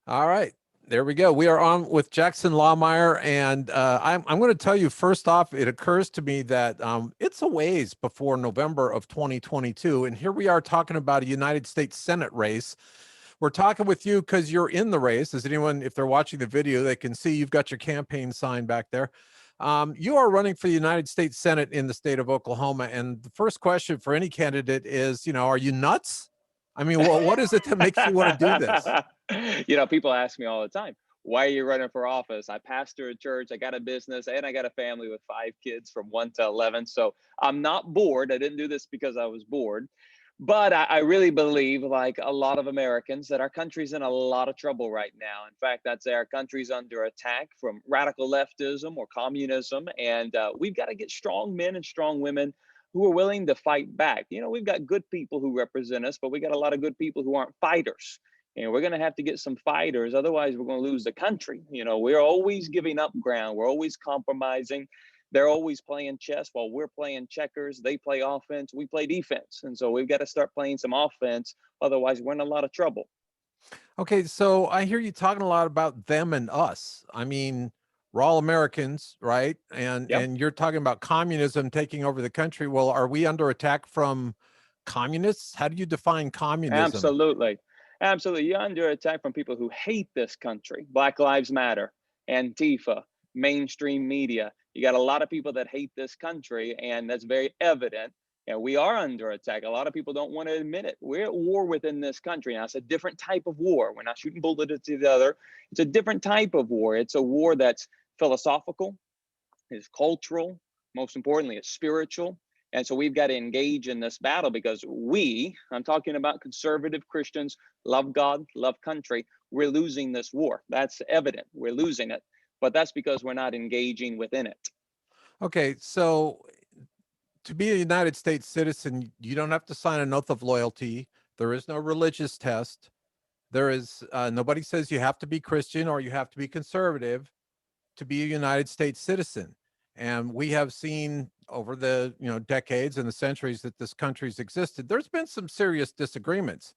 All right. There we go. We are on with Jackson Lahmeyer, and I'm going to tell you first off. It occurs to me that it's a ways before November of 2022, and here we are talking about a United States Senate race. We're talking with you because you're in the race. Does anyone, if they're watching the video, they can see you've got your campaign sign back there. You are running for the United States Senate in the state of Oklahoma, and the first question for any candidate is, are you nuts? I mean, well, what is it that makes you want to do this? People ask me all the time, why are you running for office? I pastor a church, I got a business, and I got a family with 5 kids from 1 to 11. So I'm not bored. I didn't do this because I was bored. But I really believe, like a lot of Americans, that our country's in a lot of trouble right now. In fact, I'd say our country's under attack from radical leftism or communism. And we've got to get strong men and strong women who are willing to fight back. We've got good people who represent us, but we got a lot of good people who aren't fighters. And we're going to have to get some fighters. Otherwise, we're going to lose the country. We're always giving up ground. We're always compromising. They're always playing chess while we're playing checkers. They play offense, we play defense. And so we've got to start playing some offense. Otherwise, we're in a lot of trouble. Okay, so I hear you talking a lot about them and us. I mean, we're all Americans, right? And Yep. and you're talking about communism taking over the country. Well, are we under attack from communists? How do you define communism? Absolutely. Absolutely. You're under attack from people who hate this country. Black Lives Matter, Antifa, mainstream media. You got a lot of people that hate this country, and that's very evident. And we are under attack. A lot of people don't want to admit it. We're at war within this country. Now, it's a different type of war. We're not shooting bullets at each other. It's a different type of war. It's a war that's philosophical, is cultural, most importantly, it's spiritual. And so we've got to engage in this battle because I'm talking about conservative Christians, love God, love country. We're losing this war. That's evident. We're losing it. But that's because we're not engaging within it. Okay, so to be a United States citizen, you don't have to sign an oath of loyalty. There is no religious test. There is nobody says you have to be Christian or you have to be conservative to be a United States citizen. And we have seen over the decades and the centuries that this country's existed, there's been some serious disagreements.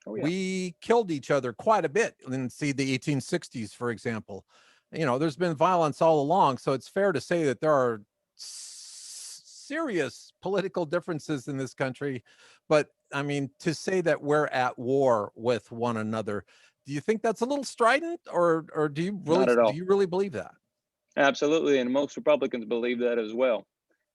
Oh, yeah. We killed each other quite a bit in, see, the 1860s, for example. There's been violence all along. So it's fair to say that there are serious political differences in this country. But I mean, to say that we're at war with one another, do you think that's a little strident, or do you Not at all. really believe that? Absolutely. And most Republicans believe that as well.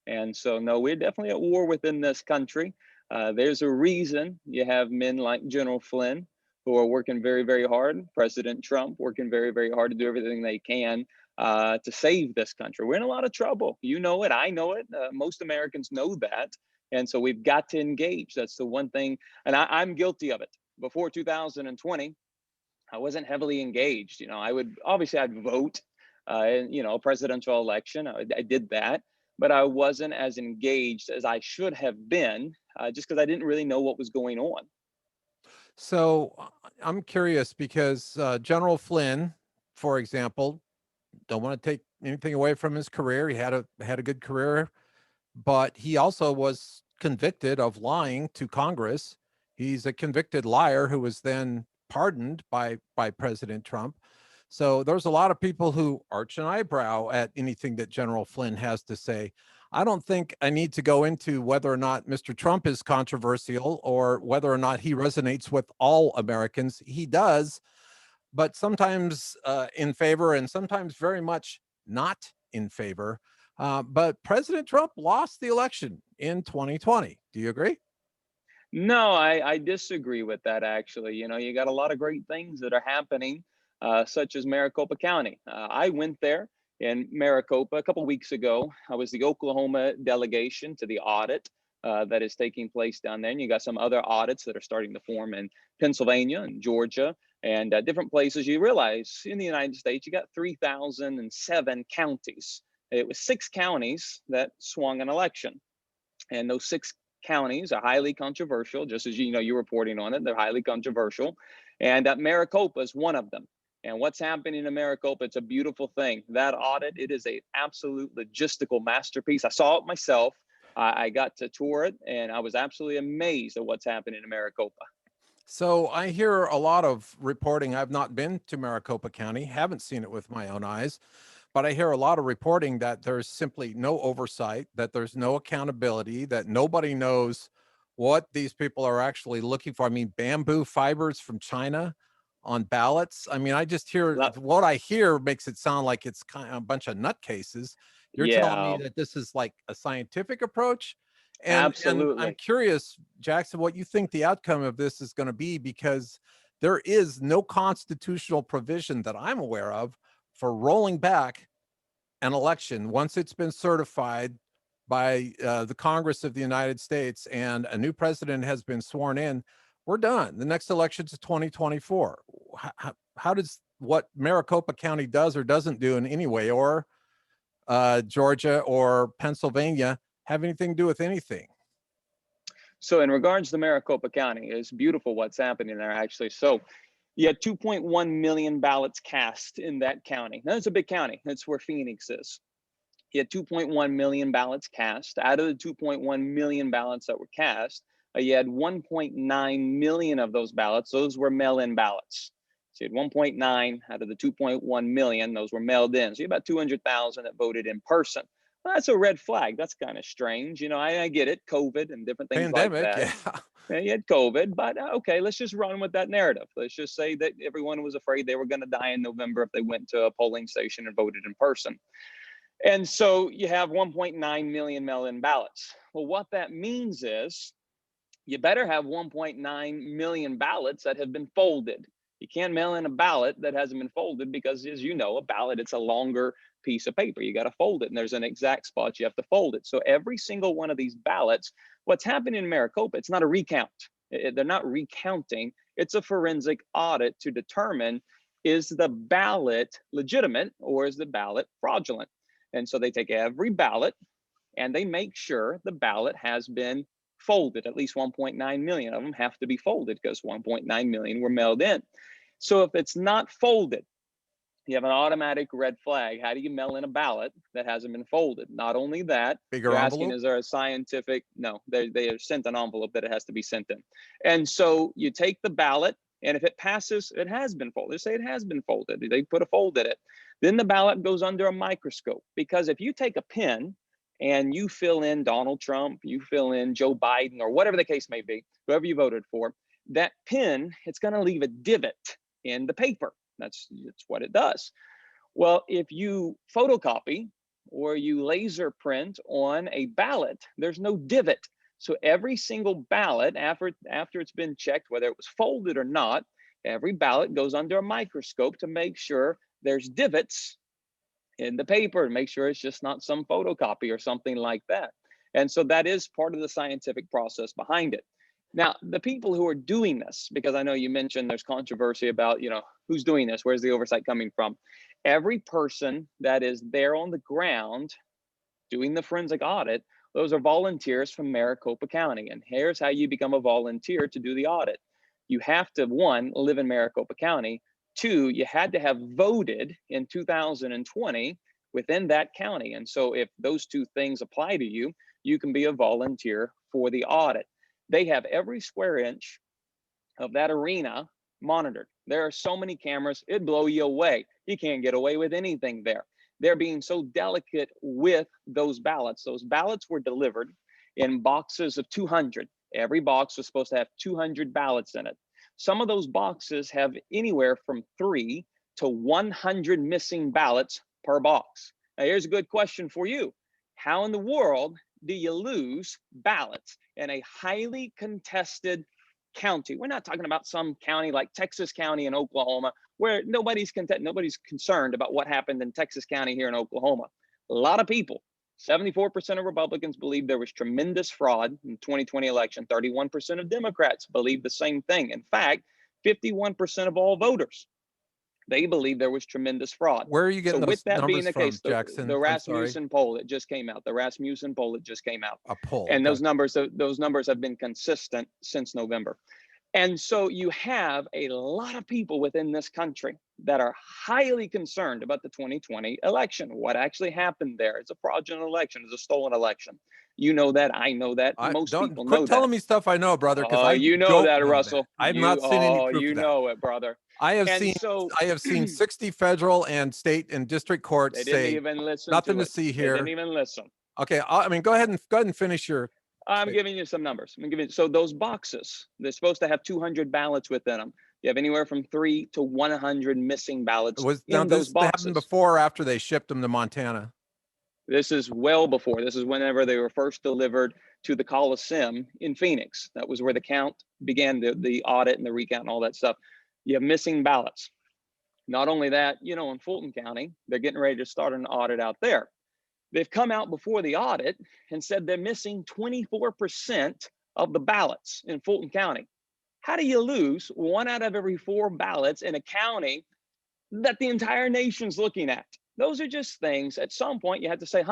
And so, no, we're definitely at war within this country. There's a reason you have men like General Flynn who are working very, very hard. President Trump working very, very hard to do everything they can to save this country. We're in a lot of trouble. You know it. I know it. Most Americans know that. And so we've got to engage. That's the one thing. And I'm guilty of it. Before 2020, I wasn't heavily engaged. I'd vote a presidential election. I did that, but I wasn't as engaged as I should have been, just because I didn't really know what was going on. So I'm curious because General Flynn, for example, don't want to take anything away from his career. He had a good career, but he also was convicted of lying to Congress. He's a convicted liar who was then pardoned by President Trump. So there's a lot of people who arch an eyebrow at anything that General Flynn has to say. I don't think I need to go into whether or not Mr. Trump is controversial or whether or not he resonates with all Americans. He does, but sometimes in favor and sometimes very much not in favor. But President Trump lost the election in 2020. Do you agree? No, I disagree with that, actually. You got a lot of great things that are happening, such as Maricopa County. I went there in Maricopa a couple weeks ago. I was the Oklahoma delegation to the audit that is taking place down there. And you got some other audits that are starting to form in Pennsylvania and Georgia and different places. You realize in the United States, you got 3,007 counties. It was 6 counties that swung an election. And those 6 counties are highly controversial, just as you're reporting on it. They're highly controversial. And Maricopa is one of them. And what's happening in Maricopa, it's a beautiful thing. That audit, it is an absolute logistical masterpiece. I saw it myself. I got to tour it, and I was absolutely amazed at what's happening in Maricopa. So I hear a lot of reporting. I've not been to Maricopa County, haven't seen it with my own eyes, but I hear a lot of reporting that there's simply no oversight, that there's no accountability, that nobody knows what these people are actually looking for. I mean, bamboo fibers from China on ballots. I mean, I just hear Lo- what I hear makes it sound like it's kind of a bunch of nutcases. You're telling me Yeah, that this is like a scientific approach? And I'm absolutely. curious, Jackson, what you think the outcome of this is going to be, because there is no constitutional provision that I'm aware of for rolling back an election once it's been certified by the Congress of the United States and a new president has been sworn in. We're done. The next election's 2024. How does what Maricopa County does or doesn't do in any way, or Georgia or Pennsylvania, have anything to do with anything? So in regards to Maricopa County, it's beautiful what's happening there actually. So you had 2.1 million ballots cast in that county. Now, it's a big county. That's where Phoenix is. You had 2.1 million ballots cast. Out of the 2.1 million ballots that were cast, you had 1.9 million of those ballots. Those were mail-in ballots. So you had 1.9 out of the 2.1 million. Those were mailed in. So you had about 200,000 that voted in person. Well, that's a red flag. That's kind of strange. You know, I get it, COVID and different things like Pandemic, that. yeah. Yeah, you had COVID, but okay, let's just run with that narrative. Let's just say that everyone was afraid they were going to die in November if they went to a polling station and voted in person. And so you have 1.9 million mail-in ballots. Well, what that means is you better have 1.9 million ballots that have been folded. You can't mail in a ballot that hasn't been folded because, as you know, a ballot, it's a longer piece of paper. You got to fold it, and there's an exact spot you have to fold it. So every single one of these ballots, what's happening in Maricopa, it's not a recount. They're not recounting. It's a forensic audit to determine, is the ballot legitimate or is the ballot fraudulent? And so they take every ballot and they make sure the ballot has been folded. At least 1.9 million of them have to be folded because 1.9 million were mailed in. So if it's not folded, you have an automatic red flag. How do you mail in a ballot that hasn't been folded? Not only that, Bigger you're asking, envelope. is there a scientific? No, they are sent an envelope that it has to be sent in. And so you take the ballot, and if it passes, it has been folded. They say it has been folded. They put a fold in it. Then the ballot goes under a microscope, because if you take a pen and you fill in Donald Trump, you fill in Joe Biden, or whatever the case may be, whoever you voted for, that pen, it's going to leave a divot in the paper. That's what it does. Well, if you photocopy or you laser print on a ballot, there's no divot. So every single ballot, after it's been checked, whether it was folded or not, every ballot goes under a microscope to make sure there's divots in the paper and make sure it's just not some photocopy or something like that. And so that is part of the scientific process behind it. Now, the people who are doing this, because I know you mentioned there's controversy about, who's doing this, where's the oversight coming from? Every person that is there on the ground doing the forensic audit, those are volunteers from Maricopa County. And here's how you become a volunteer to do the audit. You have to, one, live in Maricopa County. Two, you had to have voted in 2020 within that county. And so if those two things apply to you, you can be a volunteer for the audit. They have every square inch of that arena monitored. There are so many cameras, it'd blow you away. You can't get away with anything there. They're being so delicate with those ballots. Those ballots were delivered in boxes of 200. Every box was supposed to have 200 ballots in it. Some of those boxes have anywhere from 3 to 100 missing ballots per box. Now, here's a good question for you. How in the world do you lose ballots in a highly contested county? We're not talking about some county like Texas County in Oklahoma, where nobody's concerned about what happened in Texas County here in Oklahoma. A lot of people, 74% of Republicans believe there was tremendous fraud in the 2020 election. 31% of Democrats believe the same thing. In fact, 51% of all voters, they believe there was tremendous fraud. Where are you So getting with those that being numbers the case, from, the Jackson? I'm sorry. Rasmussen poll that just came out, A poll. and Got those numbers have been consistent since November. And so you have a lot of people within this country that are highly concerned about the 2020 election. What actually happened there? It's a fraudulent election, it's a stolen election. You know that. I know that. I Most don't people quit know that. telling me stuff I know, brother, because Oh, I you know don't that, know that. Russell. I've not seen any proof You of that. know it, brother. I have And seen so I have seen 60 federal and state and district courts they didn't say even listen nothing to to it. see They didn't here. even listen. Okay, I mean, go ahead and finish your I'm statement. giving you some numbers. I'm giving so those boxes, they're supposed to have 200 ballots within them. You have anywhere from 3 to 100 missing ballots Was now in those this happened boxes. before or after they shipped them to Montana? This is well before. This is whenever they were first delivered to the Coliseum in Phoenix. That was where the count began, the audit and the recount and all that stuff. You have missing ballots. Not only that, in Fulton County, they're getting ready to start an audit out there. They've come out before the audit and said they're missing 24% of the ballots in Fulton County. How do you lose one out of every four ballots in a county that the entire nation's looking at? Those are just things at some point you have to say,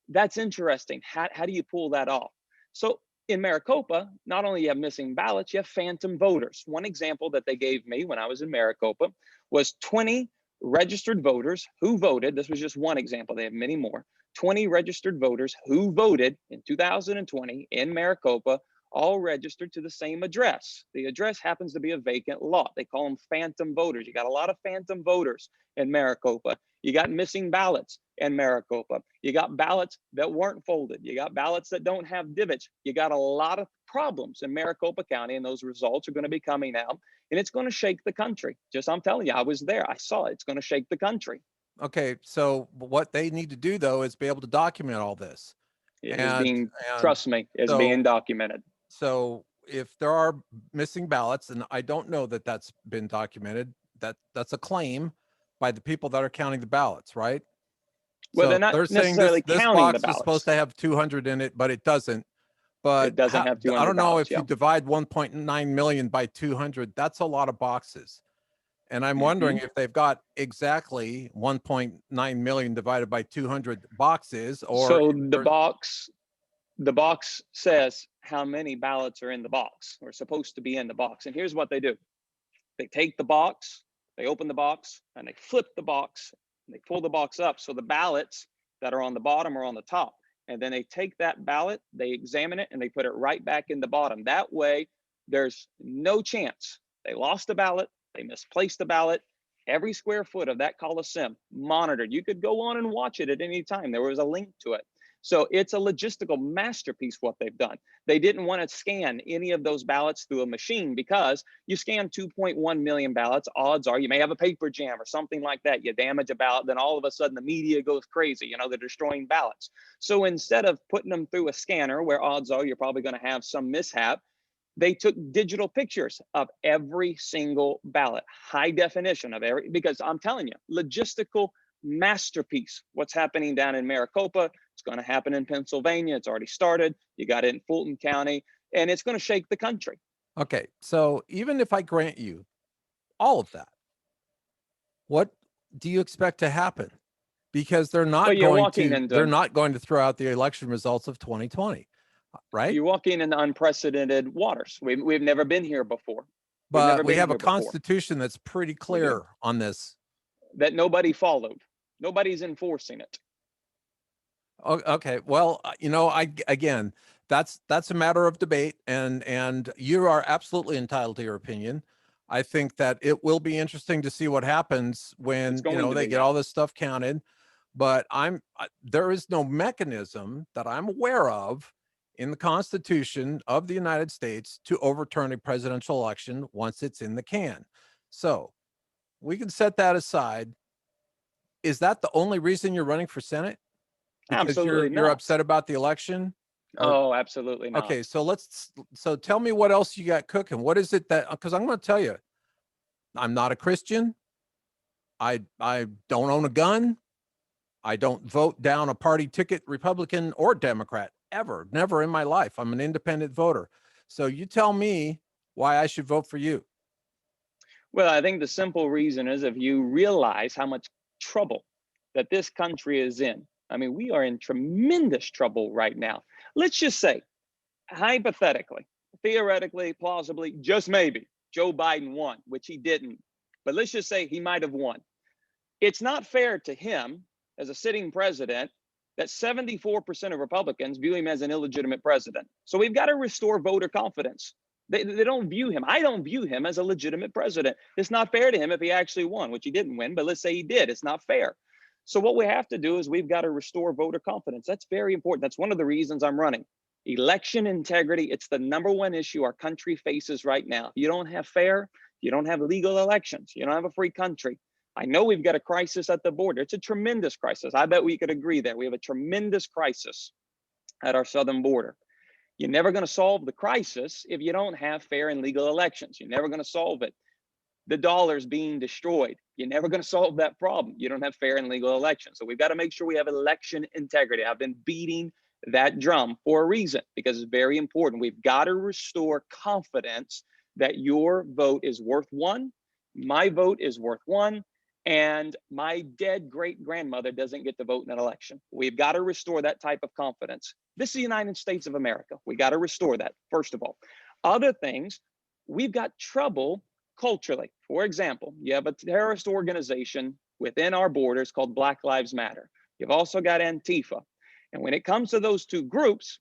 that's interesting. How do you pull that off? So in Maricopa, not only you have missing ballots, you have phantom voters. One example that they gave me when I was in Maricopa was 20 registered voters who voted. This was just one example. They have many more. 20 registered voters who voted in 2020 in Maricopa, all registered to the same address. The address happens to be a vacant lot. They call them phantom voters. You got a lot of phantom voters in Maricopa. You got missing ballots in Maricopa. You got ballots that weren't folded. You got ballots that don't have divots. You got a lot of problems in Maricopa County, and those results are going to be coming out, and it's going to shake the country. I'm telling you, I was there. I saw it. It's going to shake the country. Okay, so what they need to do though is be able to document all this. It is And being, and trust me, is so being documented. so if there are missing ballots, and I don't know that that's been documented, that's a claim by the people that are counting the ballots, right? Well, So they're not they're saying necessarily this counting the box is supposed ballots. to have 200 in it, but it doesn't. But It doesn't have I 200 don't know ballots. if you Yeah. divide 1.9 million by 200, that's a lot of boxes. And I'm wondering Hmm. if they've got exactly 1.9 million divided by 200 boxes, or So if there's the box says how many ballots are in the box or supposed to be in the box. And here's what they do. They take the box, they open the box, and they flip the box, and they pull the box up. So the ballots that are on the bottom are on the top. And then they take that ballot, they examine it, and they put it right back in the bottom. That way, there's no chance they lost a ballot, they misplaced a ballot. Every square foot of that Coliseum monitored. You could go on and watch it at any time. There was a link to it. So it's a logistical masterpiece what they've done. They didn't want to scan any of those ballots through a machine because you scan 2.1 million ballots, odds are you may have a paper jam or something like that. You damage a ballot, then all of a sudden the media goes crazy. They're destroying ballots. So instead of putting them through a scanner where odds are you're probably going to have some mishap, they took digital pictures of every single ballot, high definition of every, because I'm telling you, logistical masterpiece. What's happening down in Maricopa, it's going to happen in Pennsylvania. It's already started. You got it in Fulton County, and it's going to shake the country. okay. So even if I grant you all of that, what do you expect to happen? Because Well, they're not going to throw out the election results of 2020, right? you're walking into unprecedented waters. We've never been here before. We've But never we been have a here before. constitution that's pretty We do. clear on this. That nobody followed. Nobody's enforcing it. Okay. Well, I again, that's a matter of debate, and you are absolutely entitled to your opinion. I think that it will be interesting to see what happens It's when, going to they be, get yeah. all this stuff counted. But there is no mechanism that I'm aware of in the Constitution of the United States to overturn a presidential election once it's in the can. So we can set that aside. Is that the only reason you're running for Senate? Because Absolutely you're not. upset about the election? Or Oh, absolutely not. okay, so tell me what else you got cooking. What is it that, because I'm going to tell you, I'm not a Christian. I don't own a gun. I don't vote down a party ticket, Republican or Democrat, ever, never in my life. I'm an independent voter. So you tell me why I should vote for you. Well, I think the simple reason is if you realize how much trouble that this country is in. I mean, we are in tremendous trouble right now. Let's just say, hypothetically, theoretically, plausibly, just maybe, Joe Biden won, which he didn't. But let's just say he might have won. It's not fair to him as a sitting president that 74% of Republicans view him as an illegitimate president. So we've got to restore voter confidence. They don't view him. I don't view him as a legitimate president. It's not fair to him if he actually won, which he didn't win, but let's say he did. It's not fair. So what we have to do is we've got to restore voter confidence. That's very important. That's one of the reasons I'm running. Election integrity, it's the number one issue our country faces right now. You don't have fair, you don't have legal elections, you don't have a free country. I know we've got a crisis at the border. It's a tremendous crisis. I bet we could agree that we have a tremendous crisis at our southern border. You're never going to solve the crisis if you don't have fair and legal elections. You're never going to solve it. The dollar's being destroyed. You're never going to solve that problem. You don't have fair and legal elections. So we've got to make sure we have election integrity. I've been beating that drum for a reason, because it's very important. We've got to restore confidence that your vote is worth one, my vote is worth one, and my dead great grandmother doesn't get to vote in an election. We've got to restore that type of confidence. This is the United States of America. We got to restore that, first of all. Other things, we've got trouble culturally. For example, you have a terrorist organization within our borders called Black Lives Matter. You've also got Antifa. And when it comes to those two groups,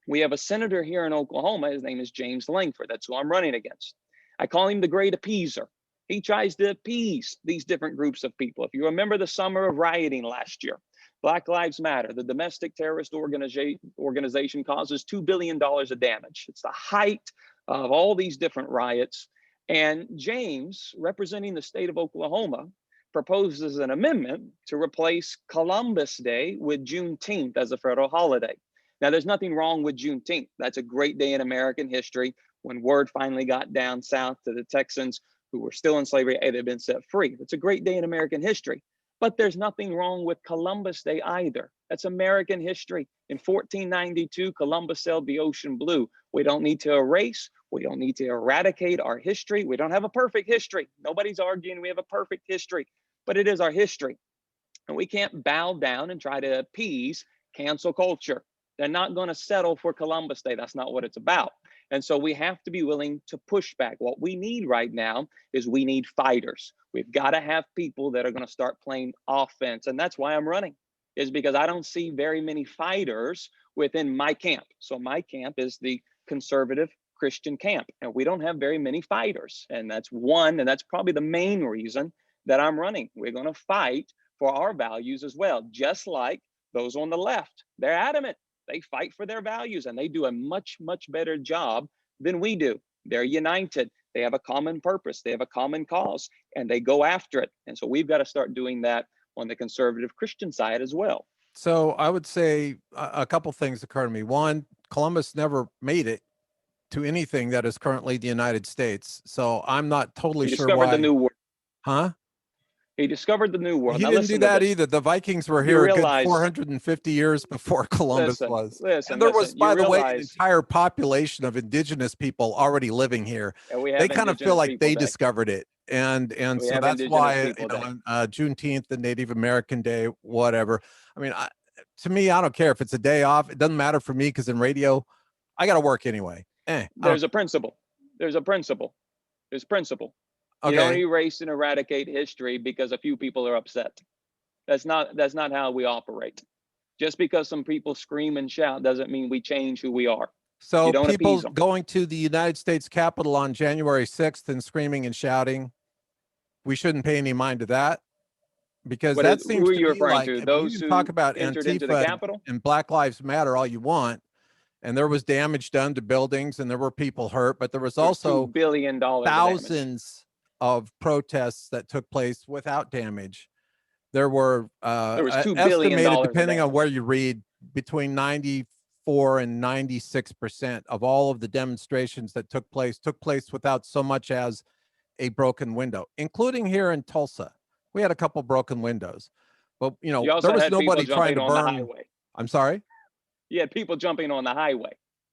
we have a senator here in Oklahoma. His name is James Lankford. That's who I'm running against. I call him the great appeaser. He tries to appease these different groups of people. If you remember the summer of rioting last year, Black Lives Matter, the domestic terrorist organization causes $2 billion of damage. It's the height of all these different riots. And James, representing the state of Oklahoma, proposes an amendment to replace Columbus Day with Juneteenth as a federal holiday. Now, there's nothing wrong with Juneteenth. That's a great day in American history. When word finally got down south to the Texans who were still in slavery, they've been set free. It's a great day in American history. But there's nothing wrong with Columbus Day either. That's American history. In 1492, Columbus sailed the ocean blue. We don't need to erase. We don't need to eradicate our history. We don't have a perfect history. Nobody's arguing we have a perfect history, but it is our history. And we can't bow down and try to appease cancel culture. They're not going to settle for Columbus Day. That's not what it's about. And so we have to be willing to push back. What we need right now is we need fighters. We've got to have people that are going to start playing offense. And that's why I'm running, is because I don't see very many fighters within my camp. So my camp is the conservative Christian camp, and we don't have very many fighters. And that's one, and that's probably the main reason that I'm running. We're going to fight for our values as well, just like those on the left. They're adamant. They fight for their values, and they do a much, much better job than we do. They're united. They have a common purpose. They have a common cause, and they go after it. And so we've got to start doing that on the conservative Christian side as well. So I would say a couple things occur to me. One, Columbus never made it to anything that is currently the United States. So I'm not totally He sure discovered the why. new world. Huh? He discovered the new world. He Now didn't do listen to that this. either. The Vikings were You here a good realize, 450 years before Columbus was. And there was, listen. You by the way, an realize, entire population of indigenous people already living here. and we They have kind of feel Indigenous like People they Day. discovered it. And We so have that's Indigenous why, People Day. Juneteenth, the Native American Day, whatever. I mean, to me, I don't care if it's a day off. It doesn't matter for me, because in radio, I got to work anyway. There's a principle. There's a principle. There's principle. You don't Okay. erase and eradicate history because a few people are upset. That's not how we operate. Just because some people scream and shout doesn't mean we change who we are. You So don't people appease them. going to the United States Capitol on January 6th and screaming and shouting, we shouldn't pay any mind to that, because that Who seems are to you me referring like, to? I mean, you Those can talk who about entered into the Antifa Capitol? and Black Lives Matter all you want, and there was damage done to buildings and there were people hurt, but there was There's also $2 billion of damage. thousands of protests that took place without damage. There were There was $2 billion estimated, of depending on damage. where you read, between 94 and 96% of all of the demonstrations that took place without so much as a broken window, including here in Tulsa. We had a couple broken windows, but You there also was had people nobody trying jumping to on the burn. highway. I'm sorry. You had people jumping on the highway.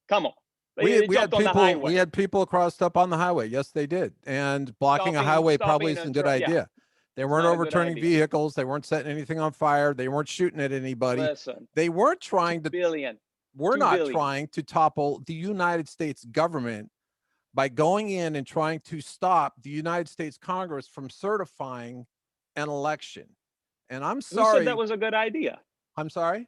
Come on. We They had jumped on the people. highway. We had people crossed up on the highway. Yes, they did. And blocking a highway probably isn't a good idea. They weren't overturning vehicles. They weren't setting anything on fire. They weren't shooting at anybody. Listen, They weren't trying to. We're not 2 billion. trying to topple the United States government by going in and trying to stop the United States Congress from certifying an election. And I'm sorry. Who said that was a good idea? I'm sorry.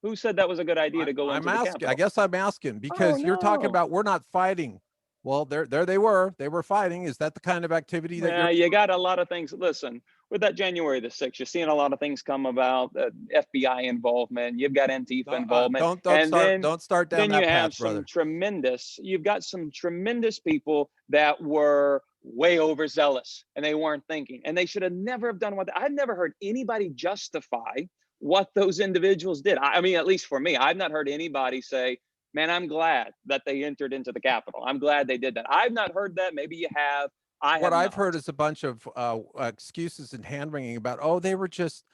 Who said that was a good idea to go I'm into the asking. I Capitol? guess I'm asking Oh, because you're talking no. about we're not fighting. Well, there they were. They were fighting. Is that the kind of activity that you're? Yeah, you got a lot of things. Listen, with that January the 6th, you're seeing a lot of things come about, FBI involvement, you've got Antifa involvement, and Don't start down then you that have path, some brother. you've got some tremendous people that were way overzealous and they weren't thinking, and they should have never have done what I've never heard anybody justify what those individuals did. I mean, at least for me, I've not heard anybody say, man, I'm glad that they entered into the Capitol. I'm glad they did that. I've not heard that. Maybe you have. I What have I've not. heard is a bunch of excuses and hand wringing about, oh, they were just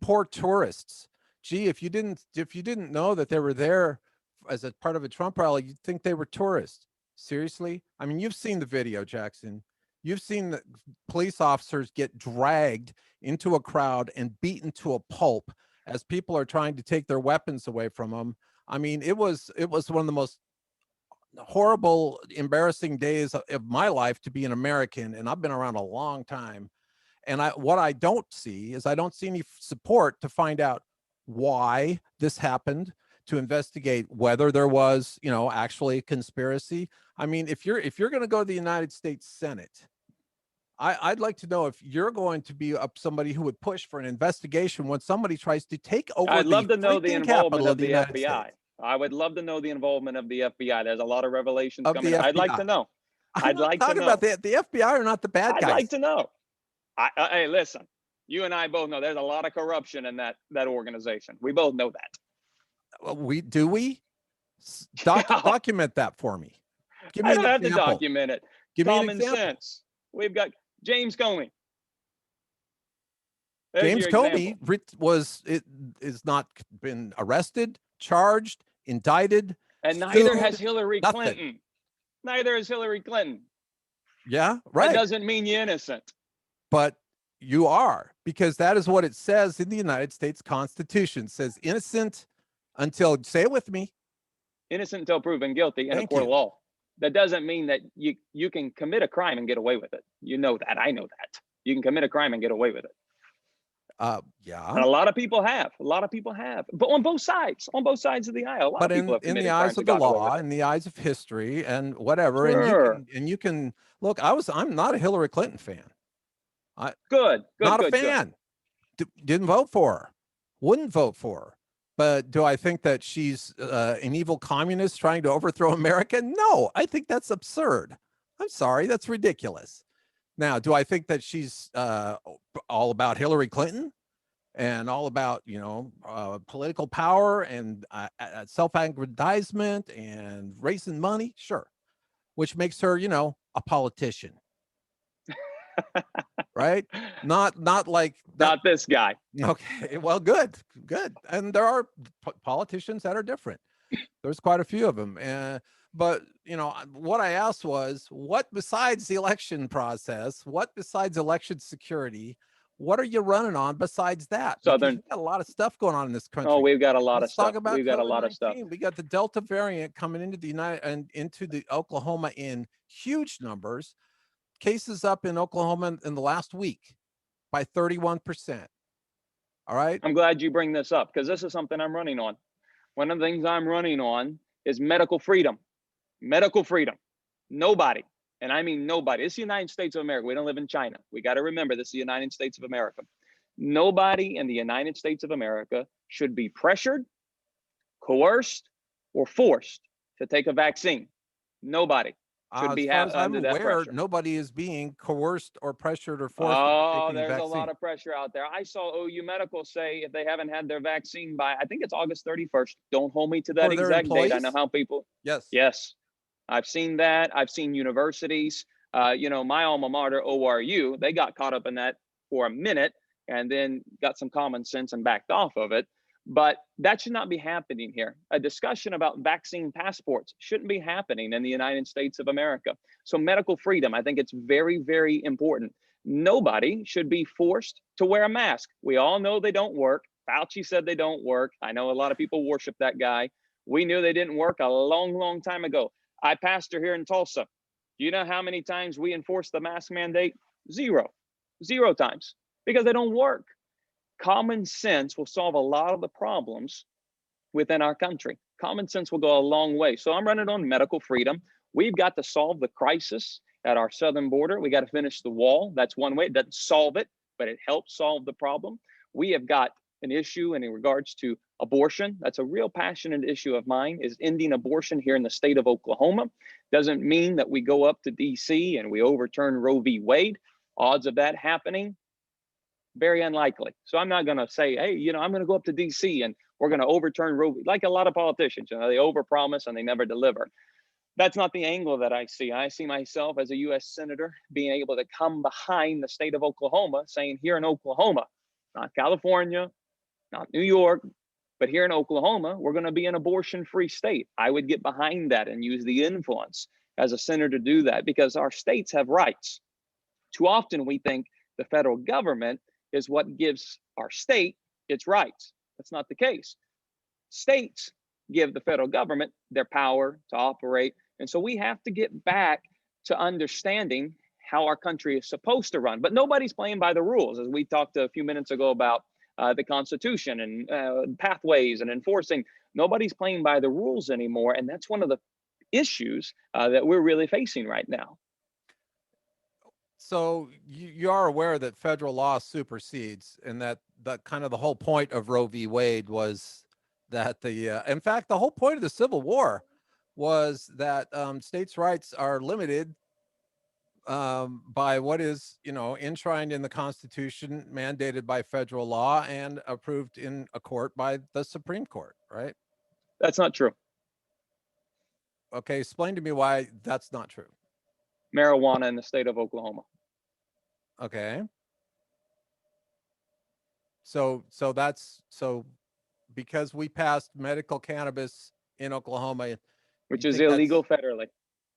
poor tourists. Gee, if you didn't know that they were there as a part of a Trump rally, you'd think they were tourists. Seriously? I mean, you've seen the video, Jackson. You've seen the police officers get dragged into a crowd and beaten to a pulp as people are trying to take their weapons away from them. I mean, it was one of the most horrible, embarrassing days of my life to be an American, and I've been around a long time. And what I don't see is I don't see any support to find out why this happened, to investigate whether there was, actually a conspiracy. I mean, if you're going to go to the United States Senate, I'd like to know if you're going to be up somebody who would push for an investigation when somebody tries to take over I'd the love to know the freaking involvement capital of of the the United FBI. States, I would love to know the involvement of the FBI. There's a lot of revelations of coming. the I'd like FBI. to know. I'm I'd not like to talking about know. the FBI are not the bad I'd like guys. to know. Hey, listen, you and I both know there's a lot of corruption in that organization. We both know We that. document that for me. Give me I an don't have to example. document it. Give me an Common example. sense. We've got James Comey. There's James your Comey example. is not been arrested, charged, indicted, And neither has sued, Hillary nothing. Clinton. Neither is Hillary Clinton. Yeah, That right. doesn't mean you're innocent. But you are, because that is what it says in the United States Constitution. It says innocent until, say it with me. Innocent until proven guilty in a Thank court of you. law. That doesn't mean that you can commit a crime and get away with it. You know that. I know that. You can commit a crime and get away with it. Yeah. And a lot of people have. A lot of people have. But on both sides of the aisle, a lot But of people have in the committed eyes crimes of and the gotten away with law, it. in the eyes of history and whatever, Sure. and you can look, I'm not a Hillary Clinton fan. I Good. Good. Not a Good. Good. fan. Didn't vote for her. Wouldn't vote for her. But do I think that she's an evil communist trying to overthrow America? No, I think that's absurd. I'm sorry, that's ridiculous. Now, do I think that she's all about Hillary Clinton and all about political power and self-aggrandizement and raising money? Sure, which makes her a politician, right? Not like that. Not this guy. Okay, well, good, good. And there are politicians that are different. There's quite a few of them. But what I asked was, what besides the election process, what besides election security, what are you running on besides that? Because Southern. you got a lot of stuff going on in this Oh, country. we've got a lot of Let's talk stuff. about We've got a lot of stuff. COVID-19. We got the Delta variant coming into the into the Oklahoma in huge numbers. Cases up in Oklahoma in the last week by 31%. All right. I'm glad you bring this up because this is something I'm running on. One of the things I'm running on is medical freedom. Medical freedom. Nobody, and I mean nobody. It's the United States of America. We don't live in China. We got to remember this is the United States of America. Nobody in the United States of America should be pressured, coerced, or forced to take a vaccine. Nobody should As be far as I'm under that aware, pressure. nobody is being coerced or pressured or forced into Oh, taking a there's a lot vaccine. of pressure out there. I saw OU Medical say if they haven't had their vaccine by, I think it's August 31st. Don't hold me to that For their exact date. I know employees? how people, Yes. yes, I've seen that. I've seen universities. My alma mater, ORU, they got caught up in that for a minute and then got some common sense and backed off of it. But that should not be happening here. A discussion about vaccine passports shouldn't be happening in the United States of America. So medical freedom, I think it's very, very important. Nobody should be forced to wear a mask. We all know they don't work. Fauci said they don't work. I know a lot of people worship that guy. We knew they didn't work a long, long time ago. I pastor here in Tulsa. Do you know how many times we enforced the mask mandate? Zero. Zero times because they don't work. Common sense will solve a lot of the problems within our country. Common sense will go a long way. So I'm running on medical freedom. We've got to solve the crisis at our southern border. We got to finish the wall. That's one way. It doesn't solve it, but it helps solve the problem. We have got an issue in regards to abortion. That's a real passionate issue of mine, is ending abortion here in the state of Oklahoma. Doesn't mean that we go up to DC and we overturn Roe v. Wade. Odds of that happening, very unlikely. So I'm not going to say, hey, I'm going to go up to DC and we're going to overturn Roe, like a lot of politicians. They overpromise and they never deliver. That's not the angle that I see. I see myself as a U.S. Senator being able to come behind the state of Oklahoma, saying here in Oklahoma, not California, not New York, but here in Oklahoma, we're going to be an abortion-free state. I would get behind that and use the influence as a senator to do that, because our states have rights. Too often we think the federal government is what gives our state its rights. That's not the case. States give the federal government their power to operate. And so we have to get back to understanding how our country is supposed to run. But nobody's playing by the rules, as we talked a few minutes ago about the Constitution and pathways and enforcing. Nobody's playing by the rules anymore. And that's one of the issues that we're really facing right now. So you are aware that federal law supersedes, and that kind of the whole point of Roe v. Wade was that in fact, the whole point of the Civil War was that states' rights are limited by what is, enshrined in the Constitution, mandated by federal law, and approved in a court by the Supreme Court, right? That's not true. Okay, explain to me why that's not true. Marijuana in the state of Oklahoma. Okay. So because we passed medical cannabis in Oklahoma, which is illegal federally.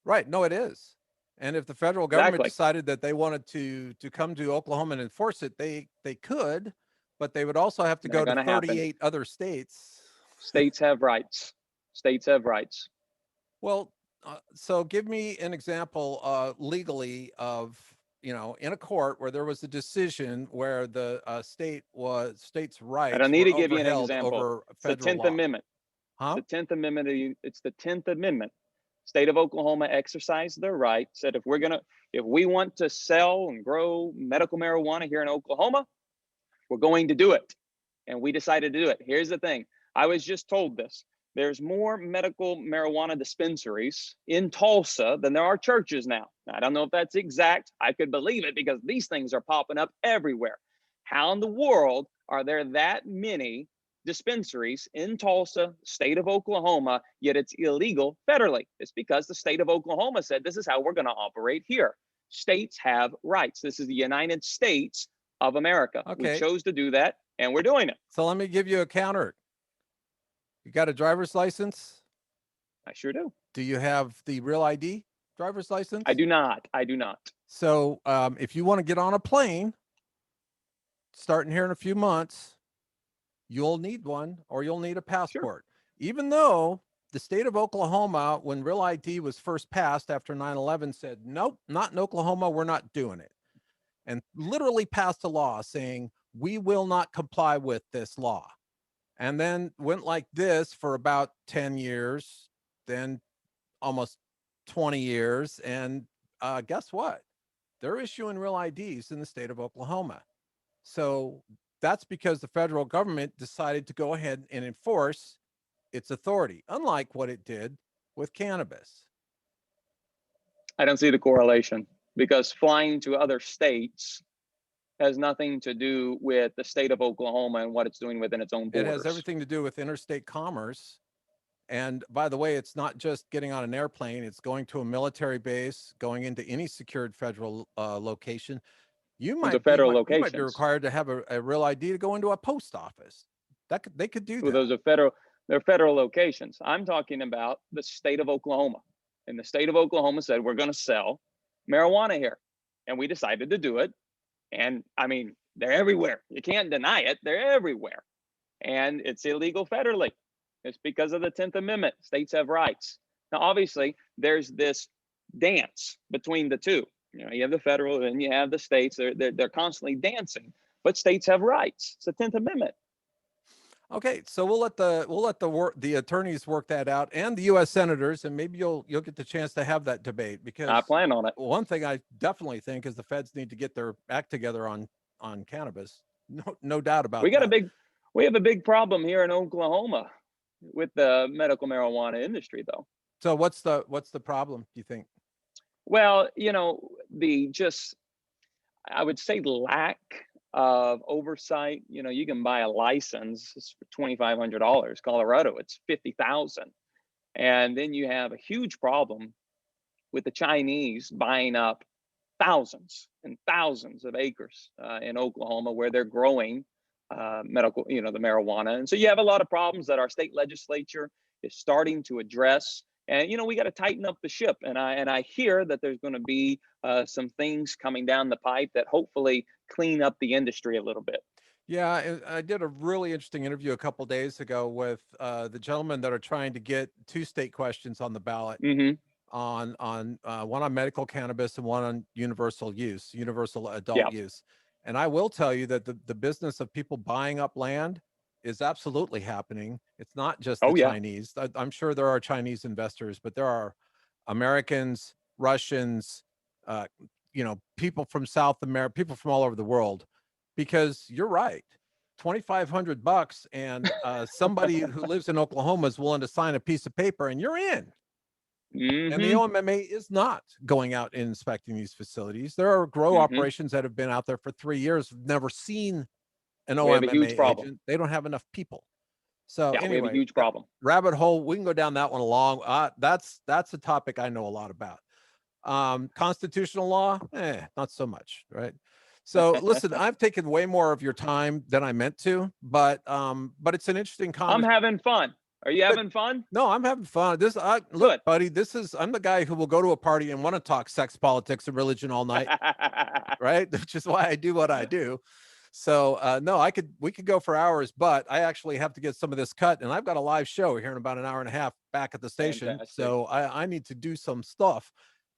Right. No, it is. And if the federal government Exactly. decided that they wanted to come to Oklahoma and enforce it, they could, but they would also have to Not go to gonna 38 happen. other states. States have rights. States have rights. Well, so give me an example legally of, in a court where there was a decision where the states' I don't rights need were to give you an overheld example. over It's the federal 10th law. Amendment. Huh? The 10th Amendment. It's the 10th Amendment. State of Oklahoma exercised their right, said if we want to sell and grow medical marijuana here in Oklahoma, we're going to do it. And we decided to do it. Here's the thing. I was just told this. There's more medical marijuana dispensaries in Tulsa than there are churches now. I don't know if that's exact. I could believe it because these things are popping up everywhere. How in the world are there that many dispensaries in Tulsa, state of Oklahoma, yet it's illegal federally? It's because the state of Oklahoma said this is how we're going to operate here. States have rights. This is the United States of America. Okay. We chose to do that, and we're doing it. So let me give you a counter. You got a driver's license? I sure do. Do you have the real ID driver's license? I do not. I do not. So if you want to get on a plane, starting here in a few months, you'll need one, or you'll need a passport. Sure. Even though the state of Oklahoma, when Real ID was first passed after 9/11, said, nope, not in Oklahoma, we're not doing it. And literally passed a law saying, we will not comply with this law. And then went like this for about 10 years, then almost 20 years. And guess what? They're issuing real IDs in the state of Oklahoma. So that's because the federal government decided to go ahead and enforce its authority, unlike what it did with cannabis. I don't see the correlation, because flying to other states has nothing to do with the state of Oklahoma and what it's doing within its own borders. It has everything to do with interstate commerce. And by the way, it's not just getting on an airplane. It's going to a military base, going into any secured federal location. You might be required to have a real ID to go into a post office. They could do that. Well, they're federal locations. I'm talking about the state of Oklahoma. And the state of Oklahoma said, we're going to sell marijuana here. And we decided to do it. And I mean, they're everywhere. You can't deny it. They're everywhere. And it's illegal federally. It's because of the 10th Amendment. States have rights. Now, obviously, there's this dance between the two. You have the federal and you have the states. They're constantly dancing, but states have rights. It's the 10th Amendment. Okay, so we'll let the attorneys work that out, and the U.S. senators, and maybe you'll get the chance to have that debate, I because plan on it. one thing I definitely think is the feds need to get their act together on cannabis. No doubt We about got a that. big we have a big problem here in Oklahoma with the medical marijuana industry, though. So what's the problem, do you think? Well, the just I would say lack of oversight. You can buy a license for $2,500. Colorado, it's 50,000, and then you have a huge problem with the Chinese buying up thousands and thousands of acres in Oklahoma where they're growing medical, the marijuana. And so you have a lot of problems that our state legislature is starting to address. And we got to tighten up the ship. And I hear that there's going to be some things coming down the pipe that hopefully clean up the industry a little bit. Yeah, I did a really interesting interview a couple days ago with the gentlemen that are trying to get two state questions on the ballot, Hmm. on one on medical cannabis and one on universal adult Yeah. use. And I will tell you that the business of people buying up land is absolutely happening. It's not just the Oh yeah. Chinese. I'm sure there are Chinese investors, but there are Americans, Russians, uh, people from South America, people from all over the world. Because you're right, $2,500, and somebody who lives in Oklahoma is willing to sign a piece of paper, and you're in. And the Hmm. OMMA is not going out and inspecting these facilities. There are grow Hmm. operations that have been out there for 3 years, never seen an We have a OMMA huge problem. agent. They don't have enough people. So Yeah, we have a anyway, huge problem. rabbit hole. We can go down that one along. That's a topic I know a lot about. Constitutional law, not so much, right? So listen, I've taken way more of your time than I meant to, but it's an interesting I'm conversation. having fun. Are you having fun? No, I'm having fun. Look, Good. buddy, I'm the guy who will go to a party and want to talk sex, politics, and religion all night, right? Which is why I do what I do. So no, we could go for hours, but I actually have to get some of this cut, and I've got a live show here in about an hour and a half back at the station. Fantastic. So I need to do some stuff.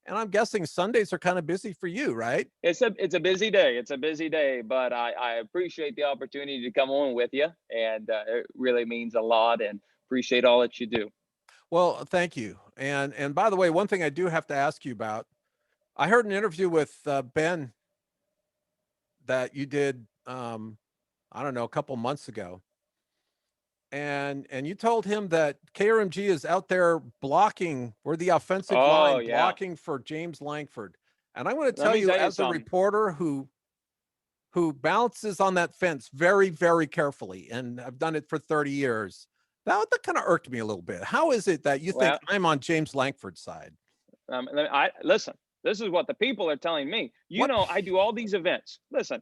And I'm guessing Sundays are kind of busy for you, right? It's a busy day. It's a busy day, but I appreciate the opportunity to come on with you, and it really means a lot. And appreciate all that you do. Well, thank you. And by the way, one thing I do have to ask you about, I heard an interview with Ben that you did, I don't know, a couple months ago, and you told him that KRMG is out there blocking, or the offensive Oh line yeah. blocking for James Lankford. And I'm going to Let tell me you, tell you as a something. reporter who bounces on that fence very, very carefully, and I've done it for 30 years, that kind of irked me a little bit. How is it that you think Well, I'm on James Lankford's side? I listen. This is what the people are telling me. What? I do all these events. Listen,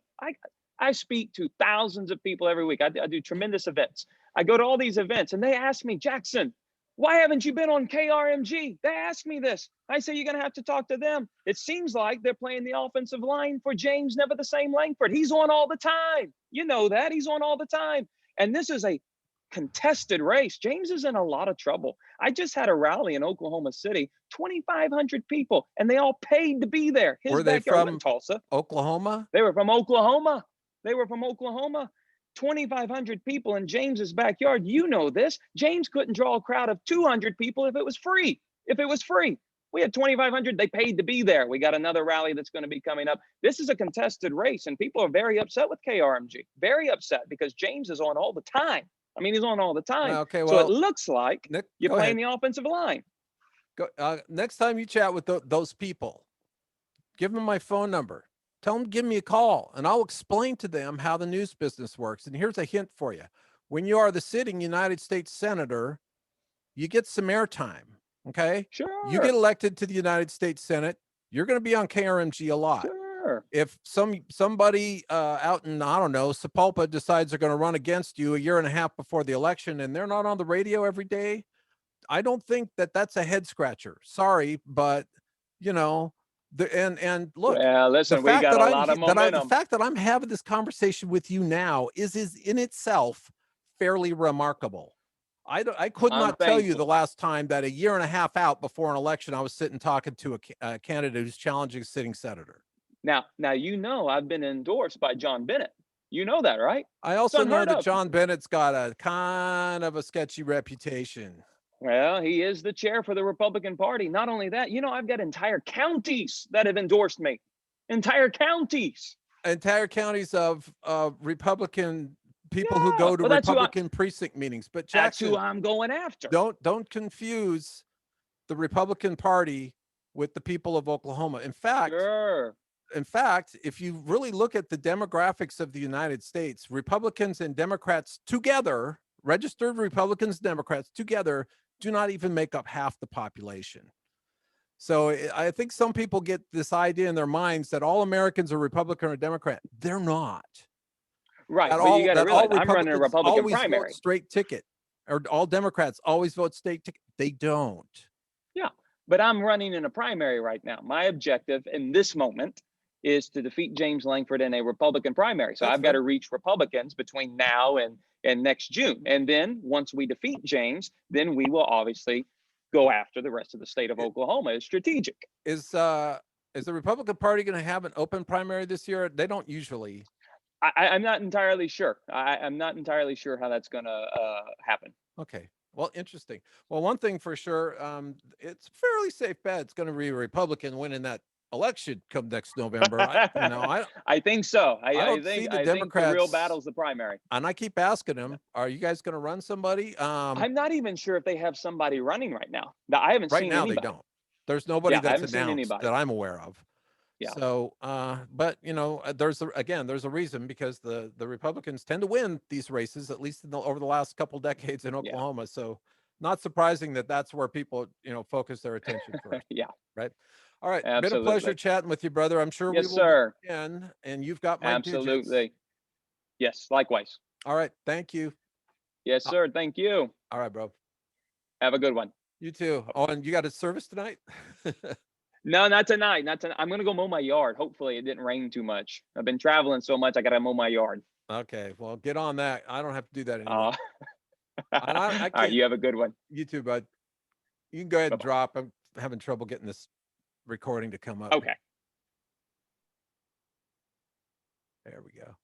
I speak to thousands of people every week. I do tremendous events. I go to all these events, and they ask me, Jackson, why haven't you been on KRMG? They ask me this. I say you're gonna have to talk to them. It seems like they're playing the offensive line for James, never the same Langford. He's on all the time. You know that he's on all the time. And this is a contested race. James is in a lot of trouble. I just had a rally in Oklahoma City, 2,500 people, and they all paid to be there. His Were they backyard. It wasn't from Tulsa. Oklahoma? They were from Oklahoma. They were from Oklahoma. 2,500 people in James's backyard. You know this. James couldn't draw a crowd of 200 people if it was free. If it was free. We had 2,500. They paid to be there. We got another rally that's going to be coming up. This is a contested race, and people are very upset with KRMG. Very upset because James is on all the time. I mean, he's on all the time. Okay, So it well, looks like Nick, you're go playing ahead. the offensive line. Next time you chat with those people, give them my phone number. Tell them to give me a call, and I'll explain to them how the news business works. And here's a hint for you: when you are the sitting United States senator, you get some airtime. Okay, you get Sure. elected to the United States Senate, you're going to be on KRMG a lot. Sure. If somebody out in, I don't know, Sapulpa decides they're going to run against you a year and a half before the election, and they're not on the radio every day, I don't think that that's a head scratcher. Sorry, but you know, and look, Well, the listen, we fact got that a lot of the momentum. fact that I'm having this conversation with you now is in itself fairly remarkable. I could I'm not tell you the thankful. last time that a year and a half out before an election, I was sitting talking to a candidate who's challenging a sitting senator. Now, I've been endorsed by John Bennett. You know that, right? I It's also know unheard that of. John Bennett's got a kind of a sketchy reputation. Well, he is the chair for the Republican Party. Not only that, I've got entire counties that have endorsed me. Entire counties. Entire counties of Republican people who Yeah. go to Well, that's who I Republican precinct meetings. But that's who Jackson, I'm going after. don't confuse the Republican Party with the people of Oklahoma. Sure. In fact, if you really look at the demographics of the United States, Republicans and Democrats together, registered Republicans, Democrats together, do not even make up half the population. So I think some people get this idea in their minds that all Americans are Republican or Democrat. They're not. Right. That But you got to all realize I'm running a Republicans Republican always vote primary. straight ticket, or all Democrats always vote straight ticket. They don't. Yeah. But I'm running in a primary right now. My objective in this moment is to defeat James Lankford in a Republican primary. So That's I've got fair. to reach Republicans between now and next June. And then once we defeat James, then we will obviously go after the rest of the state of It- Oklahoma. It's strategic. Is is the Republican Party going to have an open primary this year? They don't usually. I'm not entirely sure. I'm not entirely sure how that's going to happen. Okay. Well, interesting. Well, one thing for sure, it's a fairly safe bet. It's going to be a Republican winning that election come next November. I think so. I I don't see think the I think the real Democrats, battle's the primary. and I keep asking them, "Are you guys going to run somebody?" I'm not even sure if they have somebody running right now. I haven't Right seen now they anybody. don't. There's nobody Yeah, I that's haven't seen announced anybody. that I'm aware of. Yeah, So, but there's a reason, because the Republicans tend to win these races, at least over the last couple decades in yeah, Oklahoma. So, not surprising that that's where people focus their attention first, yeah, right? All right, been a pleasure absolutely. chatting with you, brother. I'm sure we Yes, will do sir. it again, and you've got my digits. Absolutely. Yes, likewise. All right, thank you. Yes, Uh, sir. Thank you. All right, bro. Have a good one. You too. Oh, and you got a service tonight? No, not tonight. Not tonight. I'm gonna go mow my yard. Hopefully, it didn't rain too much. I've been traveling so much. I gotta mow my yard. Okay, well, get on that. I don't have to do that anymore. Uh, And I all right. can't. You have a good one. You too, bud. You can go ahead Bye and bye. drop. I'm having trouble getting this recording to come up. Okay. There we go.